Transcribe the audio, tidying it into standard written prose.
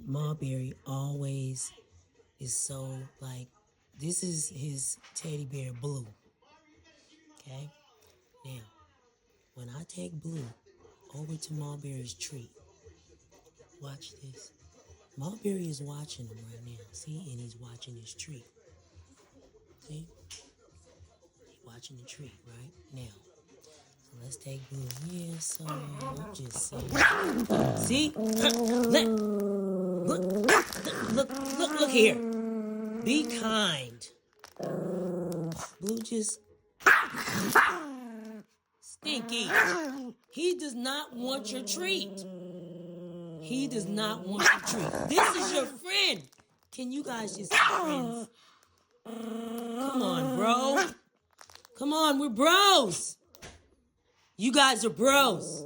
Malberry always is so like, this is his teddy bear Blue. Okay? Now, when I take Blue over to Malberry's tree, watch this. Malberry is watching him right now. See? And he's watching his tree. See? He's watching the tree right now. So let's take Blue. Yeah, so I'm just saying. See? Look here. Be kind. Blue just stinky. He does not want your treat. He does not want your treat. This is your friend. Can you guys just be friends? Come on, bro. Come on, we're bros. You guys are bros.